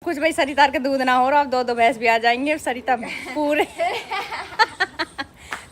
कुछ भाई सरिता के दूध ना हो रहा, अब 2-2 भैंस भी आ जाएंगे सरिता पूरे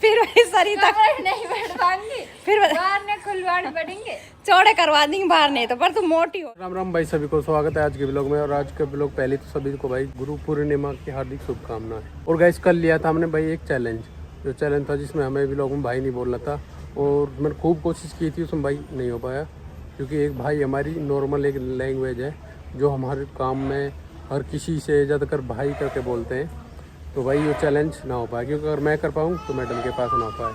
फिर भाई सरिता नहीं बैठ पाएंगे, फिर बाहर ने खुलवाड़ पड़ेंगे, चौड़े करवा देंगे बाहर नहीं तो, पर तू मोटी हो। राम राम भाई, सभी को स्वागत है आज के ब्लॉग में। और आज का ब्लॉग पहले तो सभी को भाई गुरु पूर्णिमा की हार्दिक शुभकामनाएं। और गाइस कल लिया था हमने भाई एक चैलेंज, जो चैलेंज था जिसमें हमें ब्लॉग में भाई नहीं बोलना था। और मैंने खूब कोशिश की थी, उसमें भाई नहीं हो पाया, क्योंकि एक भाई हमारी नॉर्मल एक लैंग्वेज है जो हमारे काम में हर किसी से ज़्यादातर भाई करके बोलते हैं। तो भाई ये चैलेंज ना हो पाए, क्योंकि अगर मैं कर पाऊँ तो मैडम के पास ना हो पाए।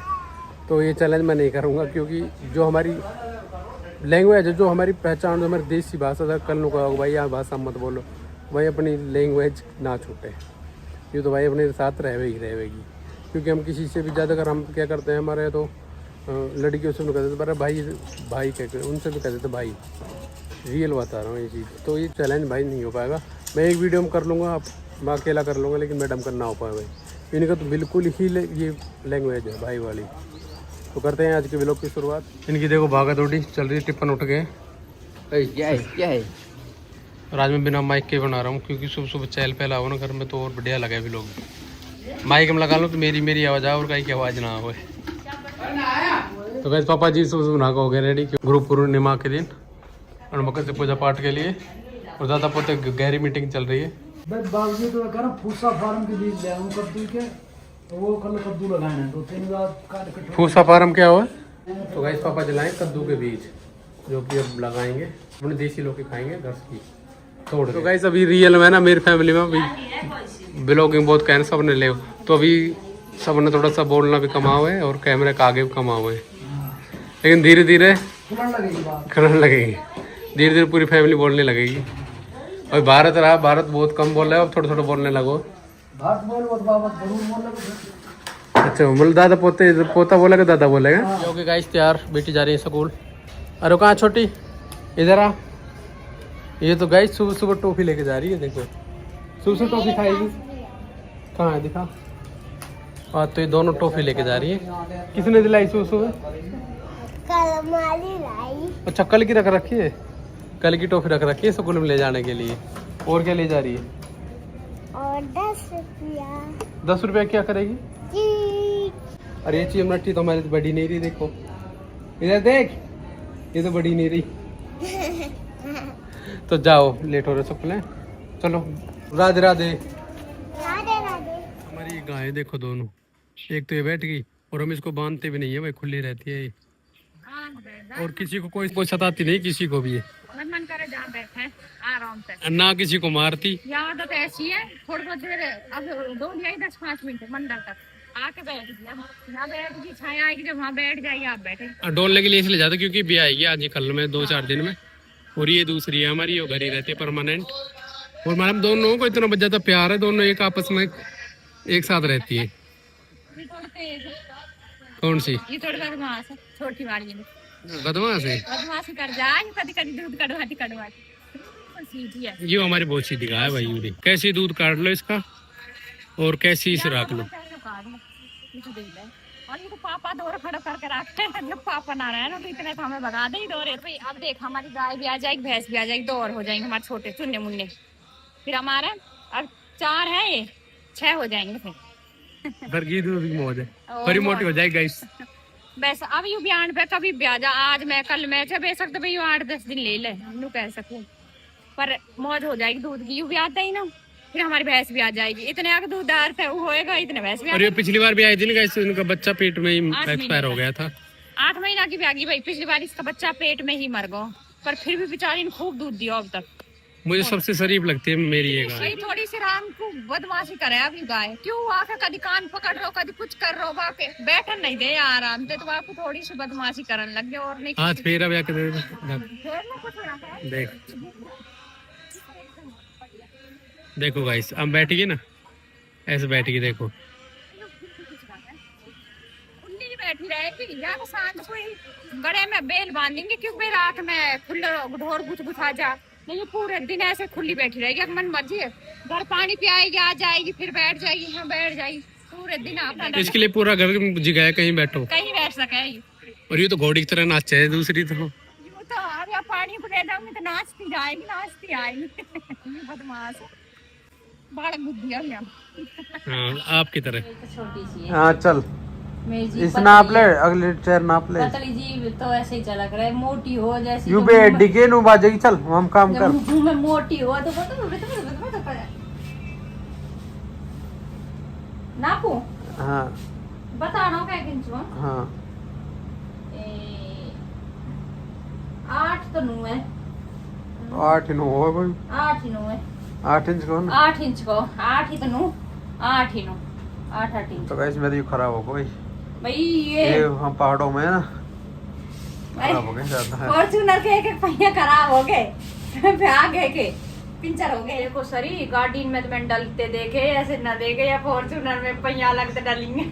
तो ये चैलेंज मैं नहीं करूँगा, क्योंकि जो हमारी लैंग्वेज है, जो हमारी पहचान, जो हमारी देसी भाषा है, कल नु कहो भाई यहाँ भाषा मत बोलो, भाई अपनी लैंग्वेज ना छूटे। ये तो भाई अपने साथ रहेगी, क्योंकि हम किसी से भी ज़्यादा अगर हम क्या करते हैं, हमारे तो लड़कियों से कहते थे पर भाई कहते, उनसे भी कहते थे भाई। रियल बता रहा हूँ ये चीज़। तो ये चैलेंज भाई नहीं हो पाएगा। मैं एक वीडियो में कर लूँगा, मैं अकेला कर लूँगा, लेकिन मैडम करना हो पाए भाई। इनका तो बिल्कुल ही ये लैंग्वेज है भाई वाली। तो करते हैं आज के व्लॉग की शुरुआत। इनकी देखो भागा दौड़ी चल रही है, टिप्पन उठ गए। क्या है और आज मैं बिना माइक के बना रहा हूँ, क्योंकि सुबह सुबह चहल पहल आओ ना घर में, तो और बढ़िया लगा है व्लॉग। माइक में लगा लो तो मेरी आवाज़ आए और कहीं की आवाज़ ना हो। तो वैसे पापा जी सुबह नहा हो गए रेडी गुरु पूर्णिमा के दिन, और मकर से पूजा पाठ के लिए। और दादा पोते गहरी मीटिंग चल रही है। बाबूजी तो कह रहा फूसा फार्म के बीज ले आऊं कद्दू के, तो वो कल कद्दू लगाए हैं 2-3 बार। फूसा फार्म क्या हुआ? तो गाइस पापा जलाएं कद्दू के बीज, जो कि अब लगाएंगे, अपने देसी लोग के खाएंगे घास की तोड़। तो गाइस अभी रियल में ना मेरी फैमिली में अभी ब्लॉगिंग बहुत कहने सब ने ले, तो अभी सब ने थोड़ा सा बोलना भी कमा हुआ है और कैमरे का आगे भी कमा हुआ है, लेकिन धीरे धीरे करने लगेगी, धीरे धीरे पूरी फैमिली बोलने लगेगी। और भारत बहुत कम बोल रहा है, अब थोड़ा थोड़ा बोलने लगो। अच्छा बोल दादा पोता बोलेगा, दादा बोलेगा। जो कि गाइस तैयार, बेटी जा रही है स्कूल। अरे कहाँ छोटी, इधर आ। ये तो गाइस सुबह सुबह टॉफी लेके जा रही है, देखो सुबह सुबह टॉफी खाएगी। कहाँ है दिखा। हाँ तो ये दोनों टॉफी लेके जा रही है। किसने दिलाई सुबह सुबह? अच्छा कल की रख रखी है, कल की टॉफी रख रखी है स्कूल में ले जाने के लिए। और क्या ले जा रही है? और 10 रुपया। 10 रुपया क्या करेगी? अरे ये चीज नट्टी तो हमारी बड़ी नहीं रही, देखो इधर देख, ये तो बड़ी नहीं रही। तो जाओ, लेट हो रहे स्कूल, चलो। राधे राधे। हमारी गाय देखो दोनों, एक तो ये बैठ गई, और हम इसको बांधते भी नहीं है भाई, खुली रहती है ये, और किसी को कोई सताती नहीं, किसी को भी। मन करे जहाँ बैठे आराम से, ना किसी को मारती। यहाँ तो ऐसी है, थोड़ी बहुत देर अब दो 10-5 मिनट मंदिर तक आके बैठ गया, यहाँ बैठ गई, छाया आएगी जब वहाँ बैठ जाइए, आप बैठे। डोलने के लिए इसलिए जाते क्योंकि ब्याह आएगी आज कल में 2-4 दिन में, और ये दूसरी है हमारी, वो घर ही रहती है परमानेंट। और मैडम दोनों को इतना ज्यादा प्यार है, दोनों एक आपस में एक साथ रहती है। कौन सी? ये थोड़ी बदमाश है, छोटी वाली है, बदमाश है, बदमाशी कर जाए, कभी दूध कड़वाती सीधी है। ये हमारी बहुत सीधी गाय है भाई। कैसी दूध काट लो इसका, और कैसी इसे रख लो। और ये तो पापा दौर खड़ा करके रखते हैं, जब पापा ना रहे ना तो इतने तो हमें भगा दे दौरे। भाई अब देख, हमारी गाय भी आ जाएगी, भैंस भी आ जाएगी, 2 और हो जाएंगे हमारे छोटे चुन्ने मुन्ने, फिर हमारे अब 4 है, ये 6 हो जाएंगे फिर। की दूध की मौज है, बड़ी मोटी हो जाएगी गाइस। बस अब यू बयान पे कभी ब्याह जा, आज मैं कल मैं बे सकते भाई 8-10 दिन ले ले, नू कह सकूं, पर मौज हो जाएगी दूध की। यू भी आता ही ना, फिर हमारी भैंस भी आ जाएगी, इतने आगे दूधदार थे वो होएगा, इतने भैंस भी। और ये पिछली बार भी आई थी ना गाइस, उनका बच्चा पेट में ही एक्सपायर हो गया था। 8 महीना की भी आ गई भाई, पिछली बार इसका बच्चा पेट में ही मर गया, पर फिर भी बेचारी ने खूब दूध दिया अब तक। मुझे सबसे शरीफ लगती है मेरी ये गाय। थोड़ी सी राम को बदमाशी करे अभी गाय, क्यों आके कभी कान पकड़ रो, कभी कुछ कर रो, बाके बैठन नहीं दे आराम से, तो आपको थोड़ी सी बदमाशी करने लग गए, और नहीं हाथ फेरा भी आके देख। देखो गाइस अब बैठेगी ना, ऐसे बैठेगी, देखो बैठी रहेगी, या तो सांझ को ही गड़े में बेल बांधेंगे, क्योंकि रात में खुले ढोर गुछा जा, नहीं पूरे दिन ऐसे खुली बैठी रहेगी, मन मर्जी है, घर पानी पियाएगी, आ जाएगी, फिर बैठ जाएगी, यहाँ बैठ जाएगी पूरे दिन। आप इसके लिए पूरा घर जगह कहीं बैठो, कहीं बैठ सके। और ये तो घोड़ी की तरह नाचे है, दूसरी तो पानी को दे दूंगी तो नाचती जाएगी, नाचती आएगी। बदमाश। बालक बुद्धि है भैया। हाँ आपकी तरह। छोटी सी है हाँ चल मेरी जी इस नाप ले, अगले चेयर नाप ले। पतली जी तो ऐसे ही चलक रहा है, मोटी हो जैसे यू बे डिगे नु बाजेगी, चल हम काम कर। मुंह में मोटी हो तो नापू हाँ बताना क्या किंचो हाँ 8 तो नु है 8 नो हो भाई, 8 ही नु है 8 इंच को ना। 8 इंच को 8 ही तो नु 8 ही नु 8 इंच तो गाइस मेरा ये खराब हो गई भाई ये ये हम पहाड़ों में है ना, भाई खराब हो गए ज्यादा है। फॉर्च्यूनर के एक पहिया खराब हो गए आगे के पिंचर हो गए। देखो सरी गाड़ी में तो मैंने डलते देखे ऐसे न देखे या फॉर्च्यूनर में पहिया अलग से डालेंगे।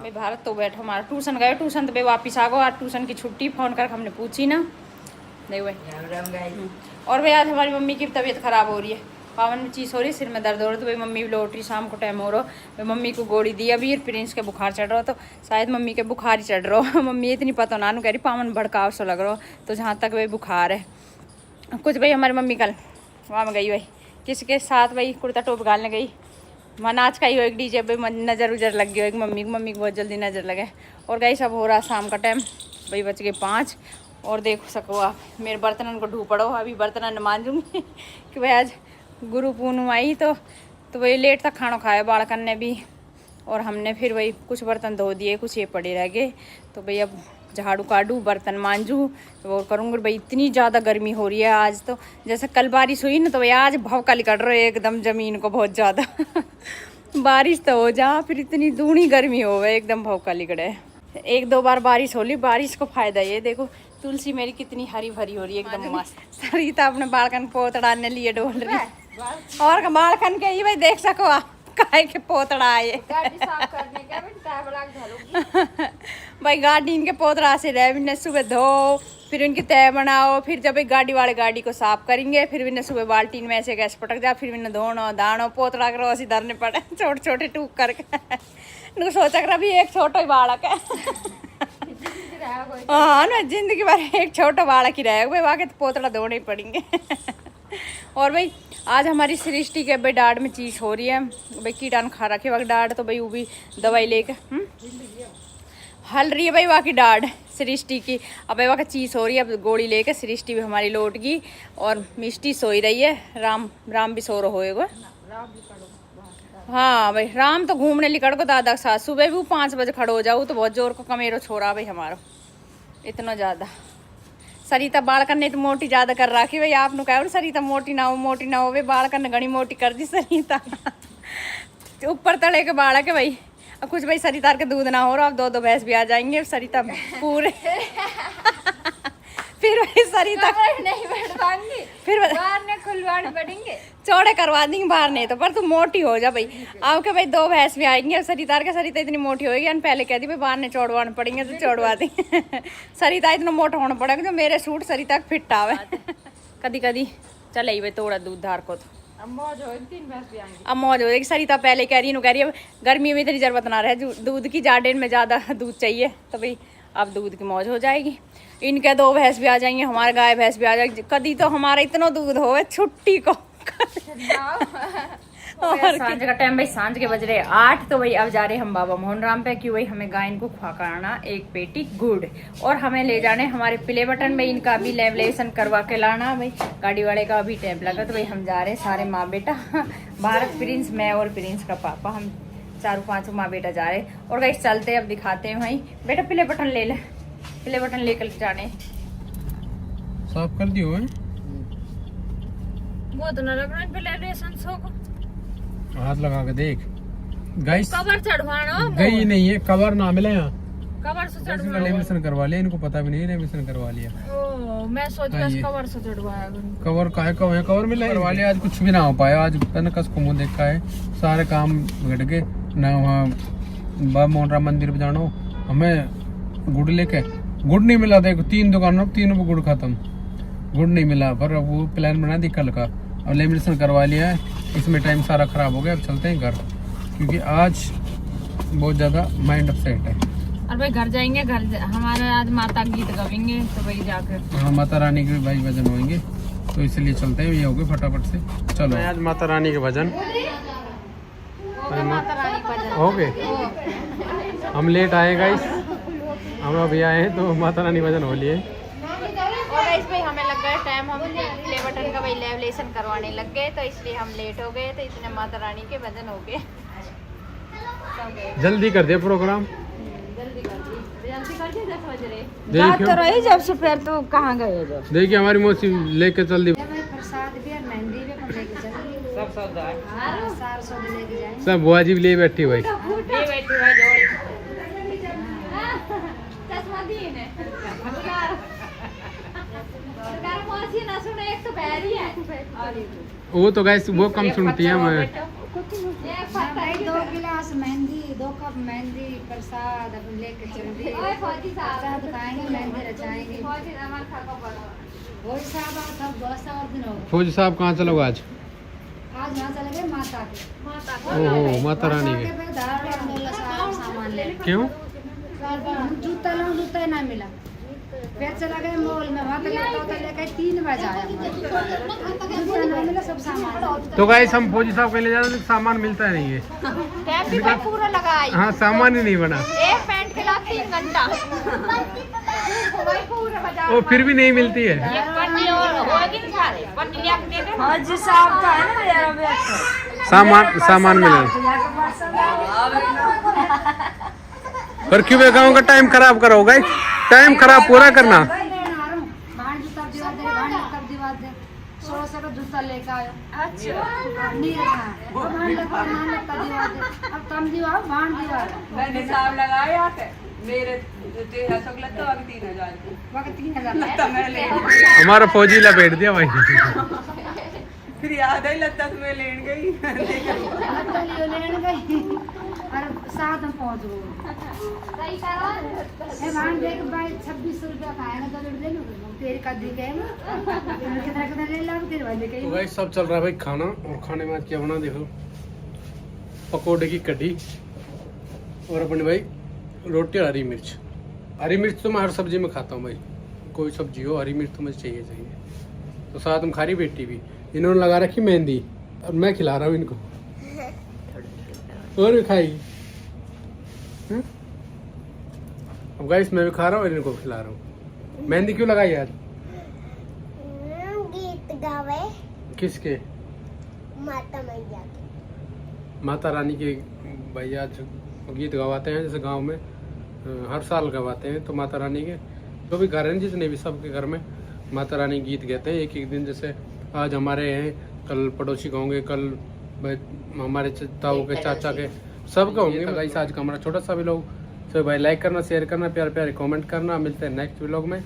मैं भारत तो बैठो हमारा ट्यूशन गए, ट्यूशन तो वापिस आ गो। आज ट्यूशन की छुट्टी फोन कर हमने पूछी ना, नहीं भाई। और भाई आज हमारी मम्मी की तबीयत खराब हो रही है, पावन में चीज़ हो रही है, सिर में दर्द हो रहा है। तो भाई मम्मी भी लौट रही, शाम को टाइम हो रहा है। मम्मी को गोली दी अभी, प्रिंस के बुखार चढ़ रहा, तो शायद मम्मी के बुखार ही चढ़ रहा। मम्मी इतनी पता नानू कह रही पावन भड़काव सा लग रहा। तो जहाँ तक भाई बुखार है कुछ भाई हमारी मम्मी कल वहाँ में गई भाई किसके साथ भाई कुर्ता टोप गालने गई, वहाँ नाच का ही हो एक डीजे पे नज़र उजर लग गई हो एक मम्मी को बहुत जल्दी नज़र लगे। और गई सब हो रहा शाम का टाइम भाई, बच गए 5। और देख सको आप मेरे बर्तन को ढू पड़ो, अभी बर्तन मांजूंगी कि भाई आज गुरु पूर्णिमा आई तो वही लेट तक खाना खाया बालकन ने भी, और हमने फिर वही कुछ बर्तन धो दिए, कुछ ये पड़े रह गए। तो भाई अब झाड़ू काटूँ बर्तन मांजूँ तो वो करूँगी। भाई इतनी ज़्यादा गर्मी हो रही है आज, तो जैसे कल बारिश हुई ना तो भाई आज भौका लिकट रहे एकदम ज़मीन को बहुत ज़्यादा। बारिश तो हो जा फिर इतनी दूनी गर्मी हो गई, एकदम भौका लिकड़े। 1-2 बार बारिश हो ली, बारिश को फायदा ये देखो तुलसी मेरी कितनी हरी भरी हो रही है एकदम मस्त। सरिता अपने बालकन पोतड़ाने लिए डोल रही, और बालकन के ही भाई देख सको आप काय के पोतड़ा आए। गाड़ी साफ करने का भी टाइम लग जालूगी। भाई गाड़ी इनके पोतड़ा से रहे, सुबह धो फिर इनकी तय बनाओ, फिर जब गाड़ी वाले गाड़ी को साफ करेंगे फिर भी सुबह बाल्टी में ऐसे गैस पटक जा, फिर भी धोनो दानो पोतड़ा करो ऐसे धरने पड़े छोटे छोटे टूक करके। सोचा कर अभी एक छोटा ही बालक है। हाँ ना जिंदगी भर एक छोटा बालक ही रहेगा भाई, वाकई तो पोतड़ा धोने ही पड़ेंगे। और भाई आज हमारी सृष्टि के भाई डाढ़ में चीज हो रही है भाई, कीटाणु खा रखे वक्त डाढ़, तो भाई वो भी दवाई लेके हल रही है भाई वाकई डाढ़ सृष्टि की। अब भाई वाकई चीज हो रही है, अब गोली लेके सृष्टि भी हमारी लौट गई, और मिष्टी सोई रही है, राम भी सो रहा होएगा। हाँ भाई राम तो घूमने निकल को दादा के साथ, सुबह भी वो 5 बजे खड़ो हो जाऊँ तो बहुत जोर को कमेरो छोड़ा भाई हमारा इतना ज़्यादा। सरिता बालकन ने तो मोटी ज़्यादा कर रखी भाई, आपने कहा सरिता मोटी ना हो भाई, बालकन ने घनी मोटी कर दी सरिता। ऊपर तले के बालक है भाई, अब कुछ भाई सरिता के दूध ना हो रहा, अब 2-2 भैंस भी आ जाएंगे सरिता पूरे। फिर भाई सरिता नहीं बैठ पाएंगी, फिर बाहर ने खुलवाने पड़ेंगे, चौड़े करवा देंगे बाहर नहीं तो, पर तू मोटी हो जा भाई। आपके भाई 2 भैंस भी आएंगे, सरिता के सरिता इतनी मोटी होगी, पहले कह दी भाई बाहर ने चौड़वाने पड़ेंगे तो चौड़वा देंगे। सरिता इतना मोटा होना पड़ेगा जो मेरे सूट सरिता फिट आवे। कदी कदी चल भाई थोड़ा दूध धार को तो अब मौज हो 3 भैंस भी आएंगी। अब मौज हो जाएगी। सरिता पहले कह रही है गर्मी में इतनी जरूरत ना रहे दूध की, जाड़े में ज़्यादा दूध चाहिए, तो भाई अब दूध की मौज हो जाएगी। इनके 2 भैंस भी आ जाएंगे, हमारे गाय भैंस भी आ जाएगी, कदी तो हमारा इतना दूध हो छुट्टी को। और सांझ का टाइम भाई सांझ के बज रहे 8, तो भाई अब जा रहे हम बाबा मोहन राम पे, क्यों भाई हमें गाय को खुआ कराना 1 पेटी गुड़, और हमें ले जाने हमारे प्ले बटन में, इनका भी लेवलेशन करवा के लाना भाई, गाड़ी वाले का अभी टाइम लगा। तो भाई हम जा रहे हैं सारे माँ बेटा, भारत प्रिंस, मैं और प्रिंस का पापा, हम 4-5 माँ बेटा जा रहे। और गाइस चलते अब दिखाते हैं भाई, बेटा प्ले बटन ले ले, प्ले बटन लेकर जाने। साफ कर दियो है वो तो ना लग रहा है प्ले रेशन शो को, हाथ लगा के देख गाइस। कवर चढ़वाना गई नहीं है, कवर ना मिले यहाँ, कवर से चढ़वाना। लेमिनेशन करवा लिया, इनको पता भी नहीं लेमिनेशन करवा लिया। ओ मैं सोच रहा था कवर से चढ़वाया करूं। कवर काहे कवर मिला करवा लिया, आज कुछ भी ना हो पाया। आज पता कस को मुंह देखा है, सारे काम बिगड़ गए ना। वहाँ बाबा मोहन राम मंदिर पे जाना, हमें गुड़ लेके गुड़ नहीं मिला, देखो 3 दुकानों पे 3 पे गुड़ खत्म, गुड़ नहीं मिला। पर अब वो प्लान बना दी कल का, अब लेमिनेशन करवा लिया है, इसमें टाइम सारा खराब हो गया। अब चलते हैं घर, क्योंकि आज बहुत ज़्यादा माइंड अपसेट है। और भाई घर जाएंगे, घर हमारे आज माता गीत गावेंगे, तो भाई जाकर हाँ माता रानी के भाई भजन होंगे, तो इसलिए चलते हैं, ये हो गए फटाफट से। चलो आज माता रानी के भजन माता रानी भजन हो गए। हम लेट आए गाइस, हम अभी आए हैं तो माता रानी भजन हो लिए। और गाइस भाई हमें लग गया टाइम, हम प्ले बटन का भाई लेवलेशन करवाने लग गए तो इसलिए हम लेट हो गए, तो इतने माता रानी के भजन हो गए। जल्दी कर दिया प्रोग्राम। जल्दी कर दी 10 बज रहे। देखियो तो रही जब से फिर तो कहाँ गए जब देखिए हमारी मौसी लेके चल दी, प्रसाद भी और मेहंदी भी अपन लेके चले सब सौदा सार सौदा लेके जाएंगे। सब बुआ जी भी ले बैठी भाई। ये बैठी भाई जोड़ी चश्मा दी ने सरकार मौसी ना सुने, एक तो बहरी है वो तो गाइस वो कम सुनती है। मैं 2 गिलास मेहंदी, 2 कप मेहंदी प्रसाद अपन लेके चल दिए। प्रसाद खाएंगे, मेहंदी रचाएंगे। वही साहब सब 10 और दिन हो गए। फौजी साहब कहाँ चलोगे आज? आज यहाँ चले गए माता के ओहो माता रानी के। पे धार अब्दुल्ला साहब सामान ले क्यों? जूता लो, जूता ही ना मिला। फिर चला गए मॉल में, वहाँ पे लेके 3 बजे आया। जूता ना मिला, सब सामान। तो गाइस हम फौजी साहब के लिए जा रहे हैं, सामान मिलता नहीं है। टाइम भी भाई पूरा लगाई। हाँ सामान ही नहीं बना, एक पैंट के लिए 3 घंटा भाई पूरा बाजार वो फिर भी नहीं मिलती है। ये पन्नी और होगी ना सारे पन्नी लिया के दे दे। हाजी साहब का है ना यार, अभी सामान मिला। पर क्यों गाँव का टाइम खराब करो गाइस, टाइम खराब पूरा करना। जूता लेके आयो। अच्छा नहीं रखा अब कम दीवा भाण दीवा मैंने हिसाब लगाया थे मेरे 1300 तो अभी 3000 वक्त 3000 हमारा फौजी लपेट दिया भाई। फिर याद आई लगता तुम्हें लेन गई लेने गई और साथ में पहुंच गए। भाण देख भाई 2600 रुपया खाएगा तो दे लो तेरे का दी गए कितना ले ला तेरे वाले के। तो गाइस सब चल रहा है भाई खाना, और खाने में आज क्या बना देखो, पकोड़े की कढ़ी और अपने भाई रोटी और हरी मिर्च। हरी मिर्च तो मैं हर सब्जी में खाता हूँ भाई, कोई सब्जी हो हरी मिर्च तो मुझे चाहिए। तो साथ में खारी बेटी भी, इन्होंने लगा रखी मेहंदी और मैं खिला रहा हूँ इनको, और भी खाएगी। अब गाइस मैं भी खा रहा हूँ और इनको खिला रहा हूँ। मेहंदी क्यों लगाई आज? गीत गावे किसके? माता मैया के। माता रानी के भैया आज गीत गवाते हैं, जैसे गांव में हर साल गवाते हैं। तो माता रानी के जो भी घर हैं, जितने भी सबके घर में माता रानी गीत गाते हैं। एक एक दिन जैसे आज हमारे हैं, कल पड़ोसी का होंगे, कल हमारे ताऊ के चाचा के सबके होंगे। तो गाइस आज का हमारा छोटा सा भी लोग, तो भाई लाइक करना, शेयर करना, प्यारे प्यारे कमेंट करना। मिलते हैं नेक्स्ट व्लॉग में।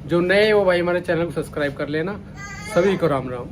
जो नए वो भाई हमारे चैनल को सब्सक्राइब कर लेना। सभी को राम राम।